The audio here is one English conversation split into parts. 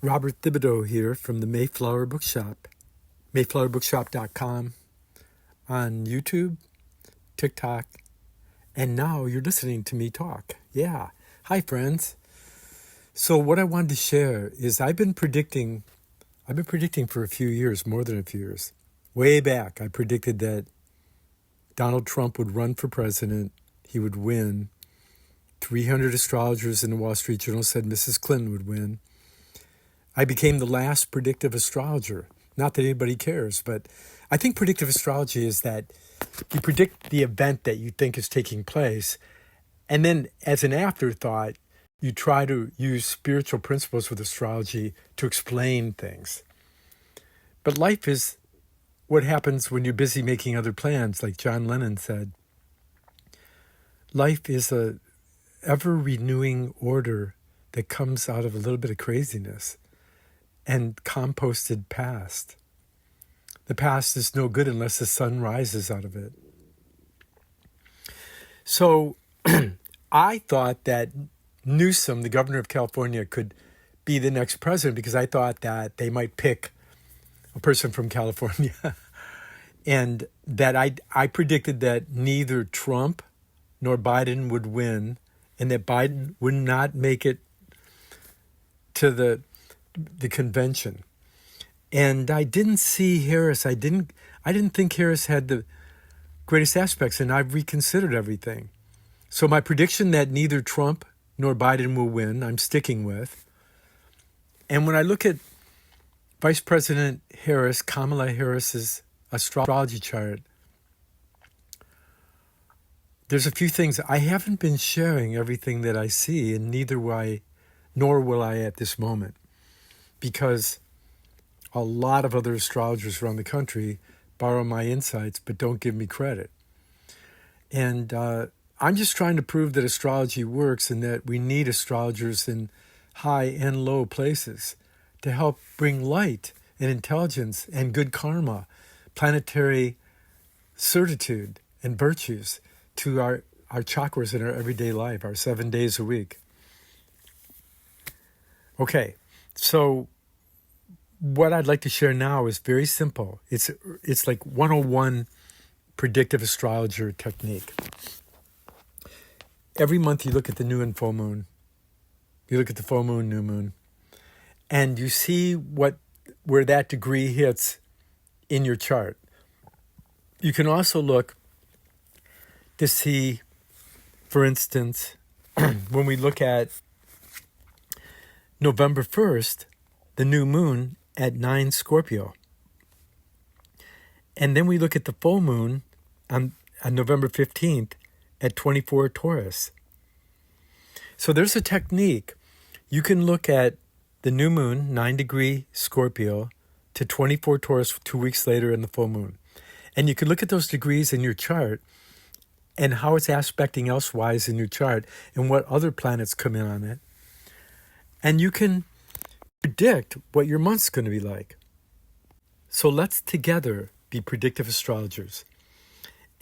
Robert Thibodeau here from the Mayflower Bookshop, mayflowerbookshop.com, on YouTube, TikTok, and now you're listening to me talk. Yeah. Hi, friends. So what I wanted to share is I've been predicting for a few years, more than a few years. Way back, I predicted that Donald Trump would run for president. He would win. 300 astrologers in the Wall Street Journal said Mrs. Clinton would win. I became the last predictive astrologer. Not that anybody cares, but I think predictive astrology is that you predict the event that you think is taking place, and then as an afterthought, you try to use spiritual principles with astrology to explain things. But life is what happens when you're busy making other plans, like John Lennon said. Life is a ever-renewing order that comes out of a little bit of craziness and composted past. The past is no good unless the sun rises out of it. So I thought that Newsom, the governor of California, could be the next president because I thought that they might pick a person from California. And that I predicted that neither Trump nor Biden would win, and that Biden would not make it to the convention. And I didn't see Harris. I didn't think Harris had the greatest aspects, and I've reconsidered everything. So my prediction that neither Trump nor Biden will win, I'm sticking with. And when I look at Vice President Harris, Kamala Harris's astrology chart, there's a few things. I haven't been sharing everything that I see, and nor will I at this moment, because a lot of other astrologers around the country borrow my insights but don't give me credit. And I'm just trying to prove that astrology works and that we need astrologers in high and low places to help bring light and intelligence and good karma, planetary certitude and virtues to our chakras in our everyday life, our 7 days a week. Okay, so what I'd like to share now is very simple. It's like 101 predictive astrologer technique. Every month you look at the new and full moon. You look at the full moon, new moon, and you see where that degree hits in your chart. You can also look to see, for instance, when we look at November 1st, the new moon at 9 Scorpio. And then we look at the full moon on November 15th at 24 Taurus. So there's a technique. You can look at the new moon, 9-degree Scorpio, to 24 Taurus 2 weeks later in the full moon. And you can look at those degrees in your chart and how it's aspecting elsewise in your chart and what other planets come in on it. And you can predict what your month's going to be like. So let's together be predictive astrologers.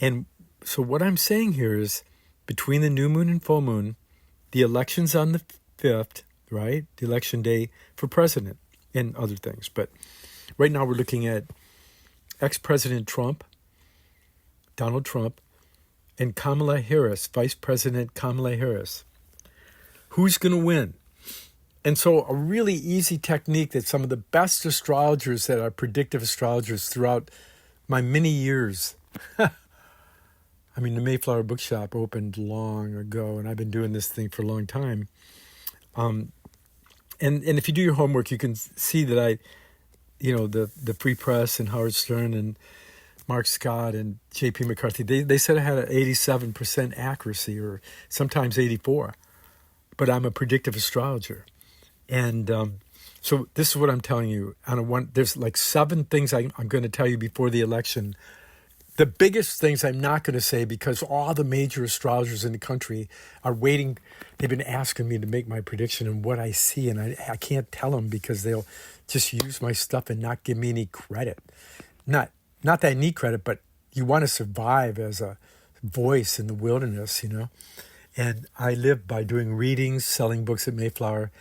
And so what I'm saying here is between the new moon and full moon, the election's on the 5th, right? The election day for president and other things. But right now we're looking at ex-President Trump, Donald Trump, and Kamala Harris, Vice President Kamala Harris. Who's going to win? And so a really easy technique that some of the best astrologers that are predictive astrologers throughout my many years, the Mayflower Bookshop opened long ago, and I've been doing this thing for a long time. And if you do your homework, you can see that the Free Press and Howard Stern and Mark Scott and J.P. McCarthy, they said I had an 87% accuracy, or sometimes 84%. But I'm a predictive astrologer. And so this is what I'm telling you. There's like 7 things I'm going to tell you before the election. The biggest things I'm not going to say because all the major astrologers in the country are waiting. They've been asking me to make my prediction and what I see, and I can't tell them because they'll just use my stuff and not give me any credit. Not that I need credit, but you want to survive as a voice in the wilderness, And I live by doing readings, selling books at Mayflower,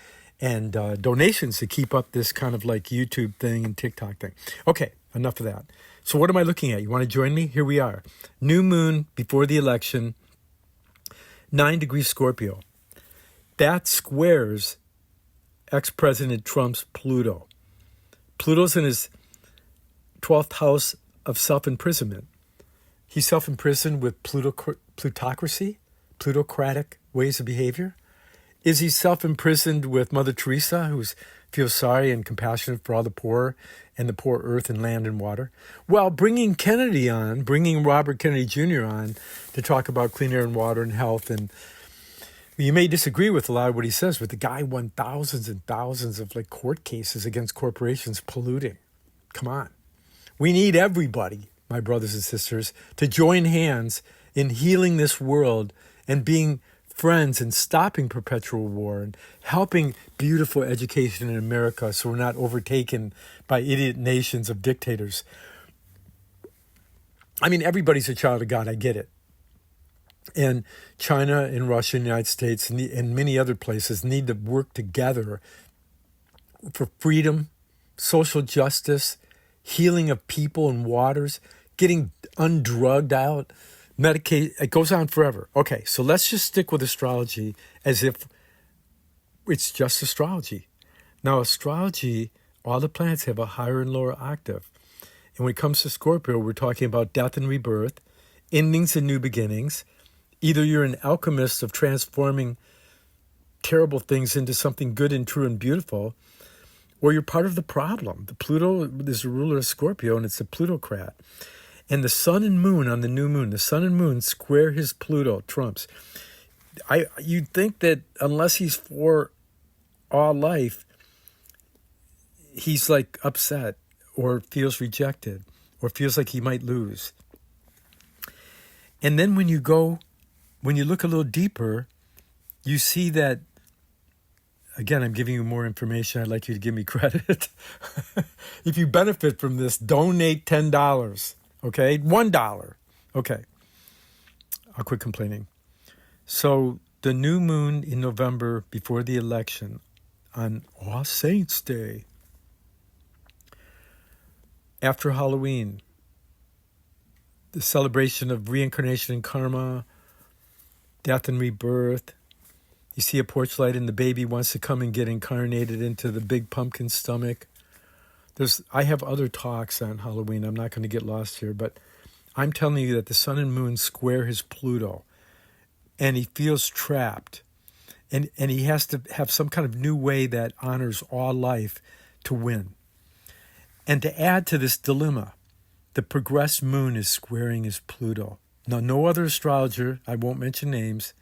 donations to keep up this kind of like YouTube thing and TikTok thing. Okay, enough of that. So what am I looking at? You want to join me? Here we are. New moon before the election, 9 degrees Scorpio. That squares ex-President Trump's Pluto. Pluto's in his 12th house of self-imprisonment. He's self-imprisoned with plutocracy, plutocratic ways of behavior. Is he self-imprisoned with Mother Teresa, who feels sorry and compassionate for all the poor and the poor earth and land and water? Well, bringing Robert Kennedy Jr. on to talk about clean air and water and health, and you may disagree with a lot of what he says, but the guy won thousands and thousands of like court cases against corporations polluting. Come on. We need everybody, my brothers and sisters, to join hands in healing this world and being friends and stopping perpetual war and helping beautiful education in America so we're not overtaken by idiot nations of dictators. I mean, everybody's a child of God. I get it. And China and Russia and the United States and many other places need to work together for freedom, social justice, healing of people and waters, getting undrugged out, medicate. It goes on forever. Okay, so let's just stick with astrology as if it's just astrology. Now, astrology, all the planets have a higher and lower octave. And when it comes to Scorpio, we're talking about death and rebirth, endings and new beginnings. Either you're an alchemist of transforming terrible things into something good and true and beautiful, or you're part of the problem. The Pluto is the ruler of Scorpio, and it's a plutocrat. And the sun and moon on the new moon, the sun and moon square his Pluto, Trump's. You'd think that unless he's for all life, he's like upset or feels rejected or feels like he might lose. And then when you look a little deeper, you see that, again, I'm giving you more information. I'd like you to give me credit. If you benefit from this, donate $10, okay? $1, okay. I'll quit complaining. So the new moon in November before the election on All Saints' Day, after Halloween, the celebration of reincarnation and karma, death and rebirth. You see a porch light and the baby wants to come and get incarnated into the big pumpkin stomach. I have other talks on Halloween. I'm not going to get lost here, but I'm telling you that the sun and moon square his Pluto, and he feels trapped. And he has to have some kind of new way that honors all life to win. And to add to this dilemma, the progressed moon is squaring his Pluto. Now, no other astrologer, I won't mention names,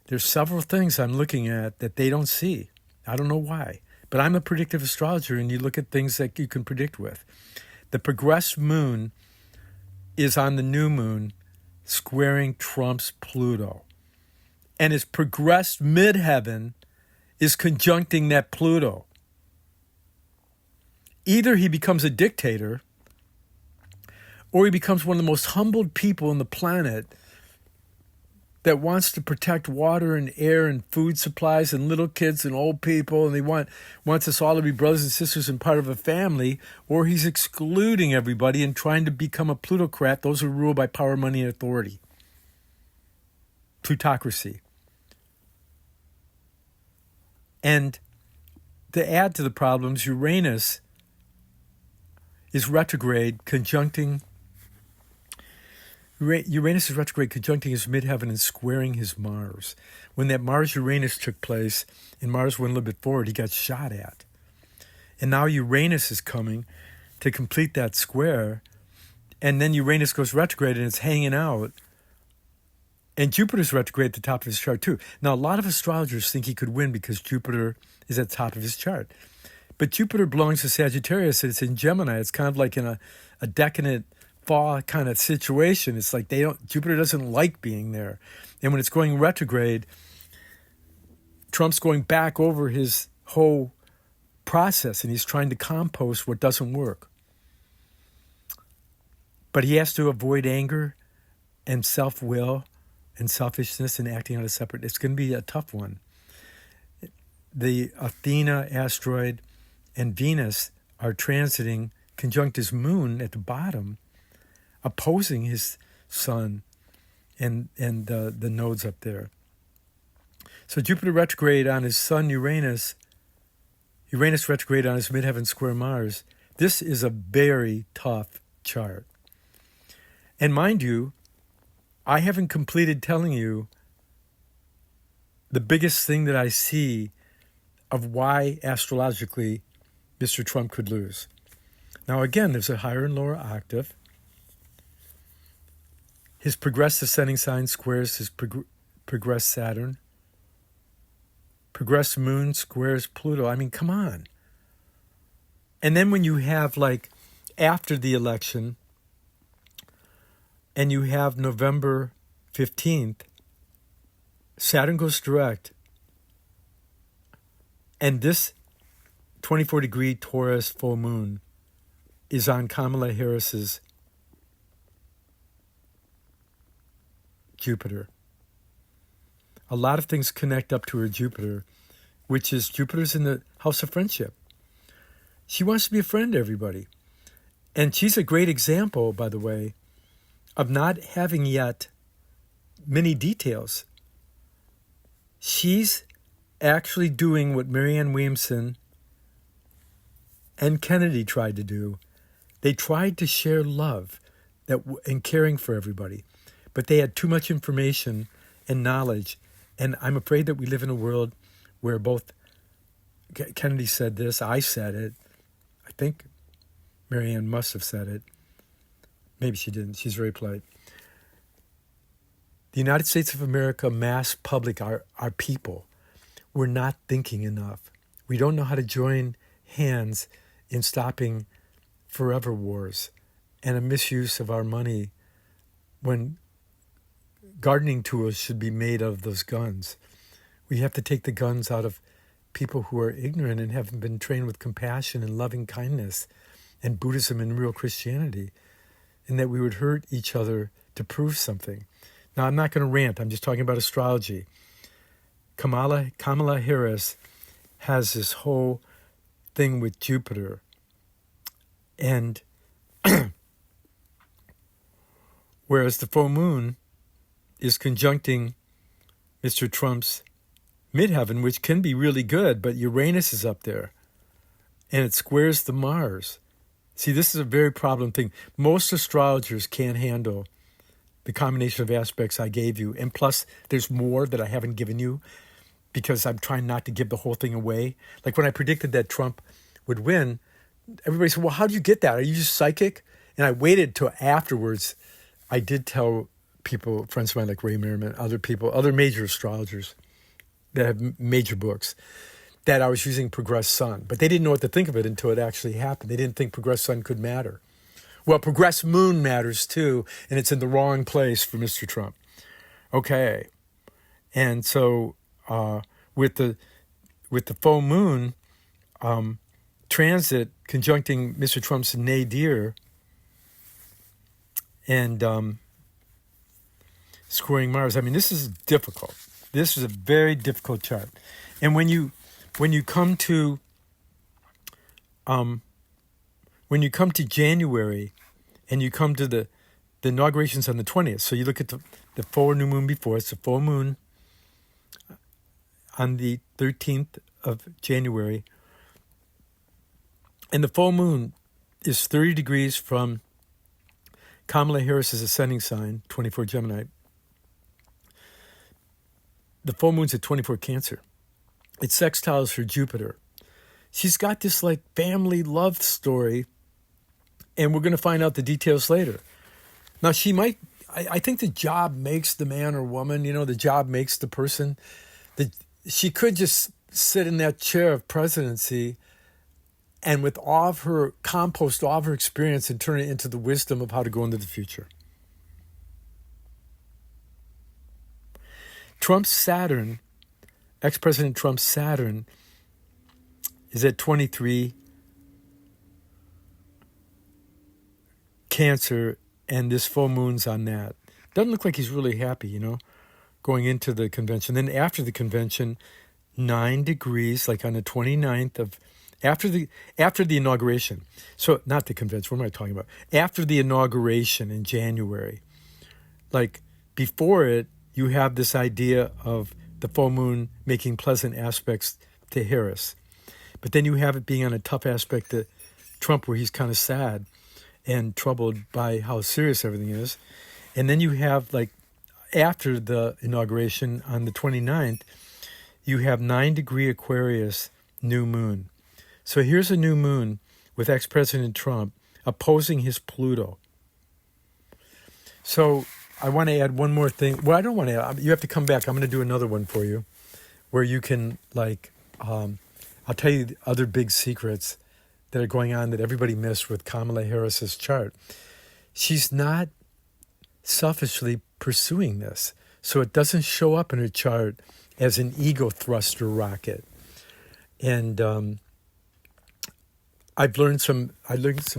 there's several things I'm looking at that they don't see. I don't know why. But I'm a predictive astrologer, and you look at things that you can predict with. The progressed moon is on the new moon, squaring Trump's Pluto. And his progressed midheaven is conjuncting that Pluto. Either he becomes a dictator, or he becomes one of the most humbled people on the planet that wants to protect water and air and food supplies and little kids and old people, and he wants us all to be brothers and sisters and part of a family, or he's excluding everybody and trying to become a plutocrat, those who rule by power, money, and authority. Plutocracy. And to add to the problems, Uranus is retrograde, conjuncting Uranus is retrograde, conjuncting his midheaven and squaring his Mars. When that Mars-Uranus took place and Mars went a little bit forward, he got shot at. And now Uranus is coming to complete that square, and then Uranus goes retrograde and it's hanging out. And Jupiter's retrograde at the top of his chart too. Now, a lot of astrologers think he could win because Jupiter is at the top of his chart. But Jupiter belongs to Sagittarius, and it's in Gemini. It's kind of like in a decadent fall kind of situation. It's like Jupiter doesn't like being there. And when it's going retrograde, Trump's going back over his whole process, and he's trying to compost what doesn't work. But he has to avoid anger and self-will and selfishness and acting on a separate. It's going to be a tough one. the Athena asteroid and Venus are transiting conjunct his moon at the bottom, opposing his sun and the nodes up there. So Jupiter retrograde on his sun Uranus retrograde on his midheaven square Mars. This is a very tough chart. And mind you, I haven't completed telling you the biggest thing that I see of why astrologically Mr. Trump could lose. Now again, there's a higher and lower octave. His progressed ascending sign squares his progressed Saturn. Progressed moon squares Pluto. I mean, come on. And then when you have like after the election and you have November 15th, Saturn goes direct. And this 24-degree Taurus full moon is on Kamala Harris's Jupiter. A lot of things connect up to her Jupiter, which is Jupiter's in the house of friendship. She wants to be a friend to everybody. And she's a great example, by the way, of not having yet many details. She's actually doing what Marianne Williamson and Kennedy tried to do. They tried to share love and caring for everybody, but they had too much information and knowledge. And I'm afraid that we live in a world where both Kennedy said this, I said it. I think Marianne must have said it. Maybe she didn't. She's very polite. The United States of America, mass public, our people, we're not thinking enough. We don't know how to join hands in stopping forever wars and a misuse of our money when gardening tools should be made of those guns. We have to take the guns out of people who are ignorant and haven't been trained with compassion and loving kindness and Buddhism and real Christianity, and that we would hurt each other to prove something. Now, I'm not going to rant. I'm just talking about astrology. Kamala Harris has this whole thing with Jupiter. And whereas the full moon is conjuncting Mr. Trump's midheaven, which can be really good, but Uranus is up there. And it squares the Mars. See, this is a very problem thing. Most astrologers can't handle the combination of aspects I gave you. And plus, there's more that I haven't given you because I'm trying not to give the whole thing away. Like when I predicted that Trump would win, everybody said, well, how do you get that? Are you just psychic? And I waited till afterwards. I did tell people, friends of mine like Ray Merriman, other people, other major astrologers that have major books, that I was using progressed sun. But they didn't know what to think of it until it actually happened. They didn't think progressed sun could matter. Well, progressed moon matters too, and it's in the wrong place for Mr. Trump. Okay. And so with the full moon transit conjuncting Mr. Trump's nadir and squaring Mars, I mean, this is difficult. This is a very difficult chart. And when you come to January and you come to the inaugurations on the 20th, so you look at the full new moon before, it's the full moon on the 13th of January. And the full moon is 30 degrees from Kamala Harris's ascending sign, 24 Gemini. The full moon's at 24 Cancer. It sextiles her Jupiter. She's got this like family love story, and we're going to find out the details later. Now she might, I think the job makes the man or woman, the job makes the person. She could just sit in that chair of presidency and with all of her, compost all of her experience and turn it into the wisdom of how to go into the future. Trump's Saturn, ex-President Trump's Saturn, is at 23 Cancer, and this full moon's on that. Doesn't look like he's really happy, going into the convention. Then after the convention, 9 degrees, like on the 29th of, after the inauguration. So not the convention, what am I talking about? After the inauguration in January, like before it, you have this idea of the full moon making pleasant aspects to Harris. But then you have it being on a tough aspect to Trump, where he's kind of sad and troubled by how serious everything is. And then you have, like, after the inauguration on the 29th, you have 9 degree Aquarius new moon. So here's a new moon with ex-President Trump opposing his Pluto. So I want to add one more thing. Well, I don't want to add. You have to come back. I'm going to do another one for you where you can, like, I'll tell you the other big secrets that are going on that everybody missed with Kamala Harris's chart. She's not selfishly pursuing this. So it doesn't show up in her chart as an ego thruster rocket. And I learned some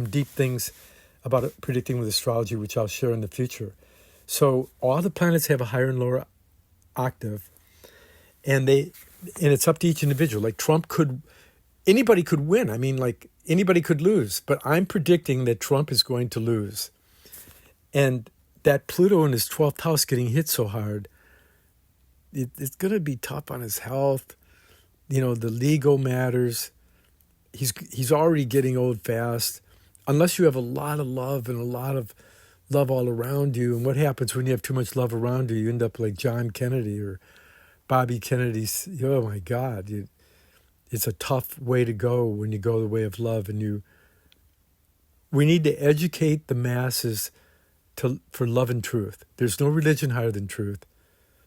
deep things about predicting with astrology, which I'll share in the future. So all the planets have a higher and lower octave, and it's up to each individual. Like anybody could win. I mean, like anybody could lose, but I'm predicting that Trump is going to lose. And that Pluto in his 12th house getting hit so hard, it's going to be tough on his health. The legal matters. He's already getting old fast. Unless you have a lot of love and a lot of love all around you. And what happens when you have too much love around you? You end up like John Kennedy or Bobby Kennedy. Oh my God. It's a tough way to go when you go the way of love. And we need to educate the masses for love and truth. There's no religion higher than truth.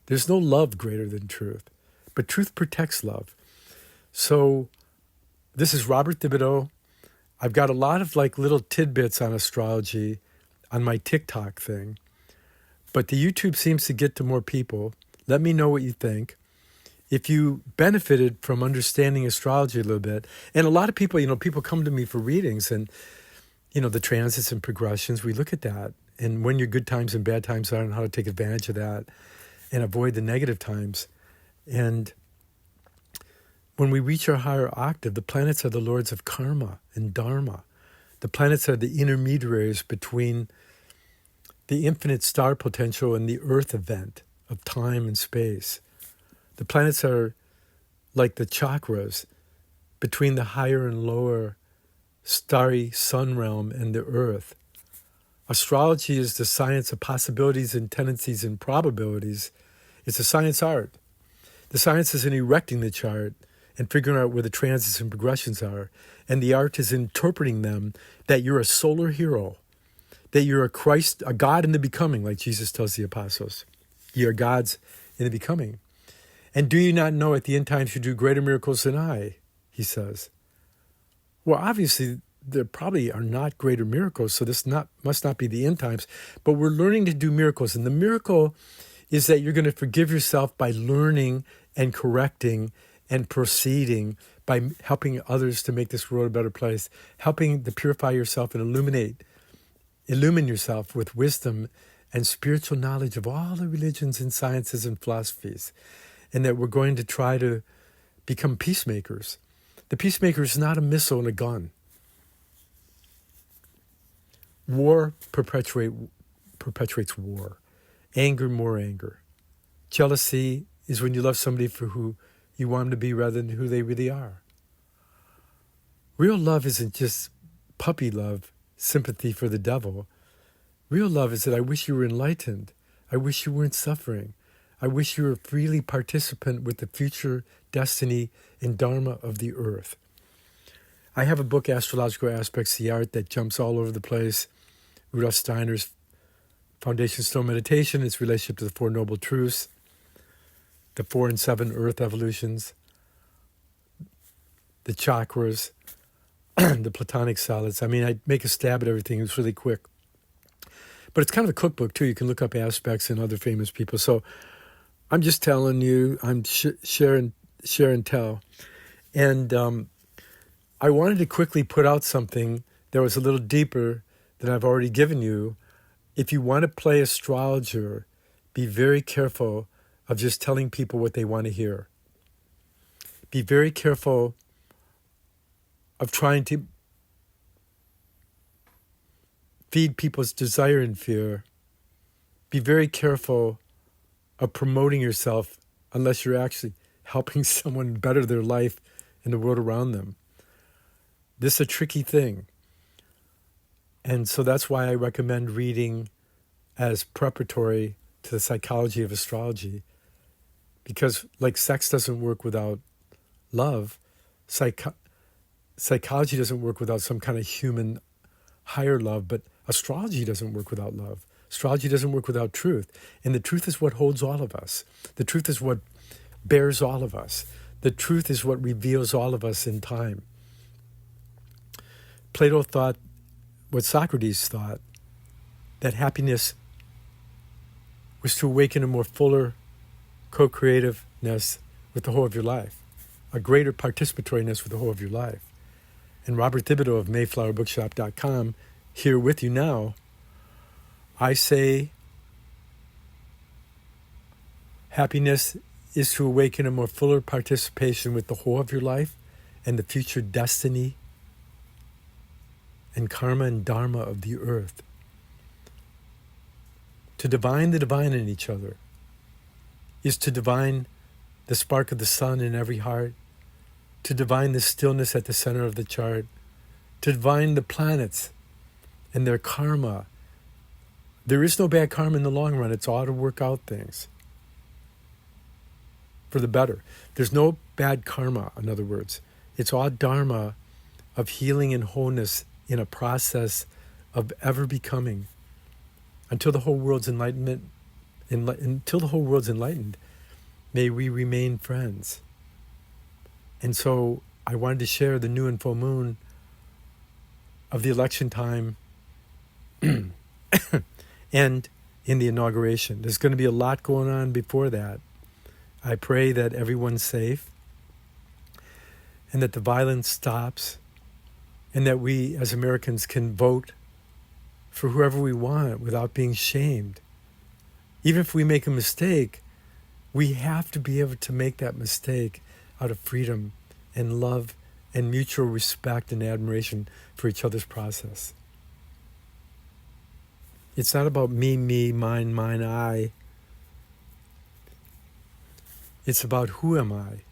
There's no love greater than truth. But truth protects love. So this is Robert Thibodeau. I've got a lot of like little tidbits on astrology on my TikTok thing. But the YouTube seems to get to more people. Let me know what you think. If you benefited from understanding astrology a little bit, and a lot of people, people come to me for readings and, the transits and progressions, we look at that and when your good times and bad times are and how to take advantage of that and avoid the negative times. And when we reach our higher octave, the planets are the lords of karma and dharma. The planets are the intermediaries between the infinite star potential and the earth event of time and space. The planets are like the chakras between the higher and lower starry sun realm and the earth. Astrology is the science of possibilities and tendencies and probabilities. It's a science art. The science is in erecting the chart and figuring out where the transits and progressions are. And the art is interpreting them, that you're a solar hero, that you're a Christ, a God in the becoming, like Jesus tells the apostles. You're gods in the becoming. And do you not know at the end times you do greater miracles than I, he says. Well, obviously, there probably are not greater miracles, so this must not be the end times. But we're learning to do miracles. And the miracle is that you're going to forgive yourself by learning and correcting and proceeding, by helping others to make this world a better place, helping to purify yourself and illumine yourself with wisdom and spiritual knowledge of all the religions and sciences and philosophies. And that we're going to try to become peacemakers. The peacemaker is not a missile and a gun. War perpetuates war. Anger, more anger. Jealousy is when you love somebody for who you want them to be rather than who they really are. Real love isn't just puppy love, sympathy for the devil. Real love is that I wish you were enlightened. I wish you weren't suffering. I wish you were a freely participant with the future destiny and dharma of the earth. I have a book, Astrological Aspects, the Art, that jumps all over the place. Rudolf Steiner's Foundation Stone Meditation, its relationship to the Four Noble Truths, the 4 and 7 Earth evolutions, the chakras, the Platonic solids. I mean, I make a stab at everything. It's really quick. But it's kind of a cookbook, too. You can look up aspects and other famous people. So I'm just telling you, I'm share and tell. And I wanted to quickly put out something that was a little deeper than I've already given you. If you want to play astrologer, be very careful of just telling people what they want to hear. Be very careful of trying to feed people's desire and fear. Be very careful of promoting yourself unless you're actually helping someone better their life and the world around them. This is a tricky thing. And so that's why I recommend reading as preparatory to the psychology of astrology. Because like sex doesn't work without love, psychology doesn't work without some kind of human higher love, but astrology doesn't work without love. Astrology doesn't work without truth. And the truth is what holds all of us. The truth is what bears all of us. The truth is what reveals all of us in time. Plato thought what Socrates thought, that happiness was to awaken a more fuller co-creativeness with the whole of your life, a greater participatoriness with the whole of your life. And Robert Thibodeau of MayflowerBookshop.com, here with you now, I say happiness is to awaken a more fuller participation with the whole of your life and the future destiny and karma and dharma of the earth. To divine the divine in each other is to divine the spark of the sun in every heart, to divine the stillness at the center of the chart, to divine the planets and their karma. There is no bad karma in the long run. It's all to work out things for the better. There's no bad karma, in other words. It's all dharma of healing and wholeness in a process of ever becoming until the whole world's enlightenment. Until the whole world's enlightened, may we remain friends. And so I wanted to share the new and full moon of the election time and in the inauguration. There's going to be a lot going on before that. I pray that everyone's safe and that the violence stops and that we as Americans can vote for whoever we want without being shamed. Even if we make a mistake, we have to be able to make that mistake out of freedom and love and mutual respect and admiration for each other's process. It's not about me, mine, I. It's about who am I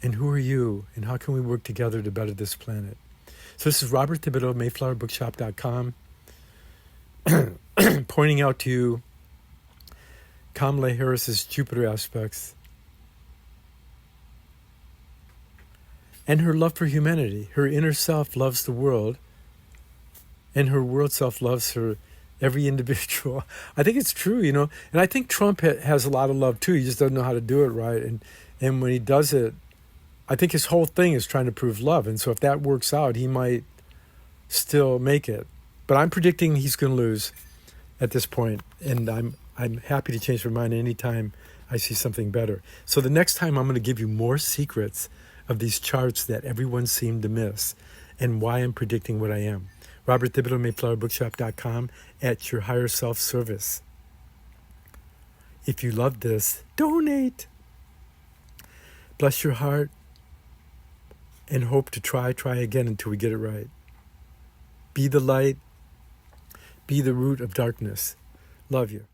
and who are you and how can we work together to better this planet. So this is Robert Thibodeau, MayflowerBookshop.com, pointing out to you Kamala Harris's Jupiter aspects and her love for humanity. Her inner self loves the world, and her world self loves her, every individual. I think it's true, and I think Trump has a lot of love too. He just doesn't know how to do it right. And when he does it, I think his whole thing is trying to prove love. And so if that works out, he might still make it. But I'm predicting he's going to lose at this point, and I'm happy to change my mind anytime I see something better. So the next time I'm going to give you more secrets of these charts that everyone seemed to miss and why I'm predicting what I am. Robert Thibodeau, MayflowerBookshop.com, at your higher self service. If you love this, donate. Bless your heart and hope to try again until we get it right. Be the light. Be the root of darkness. Love you.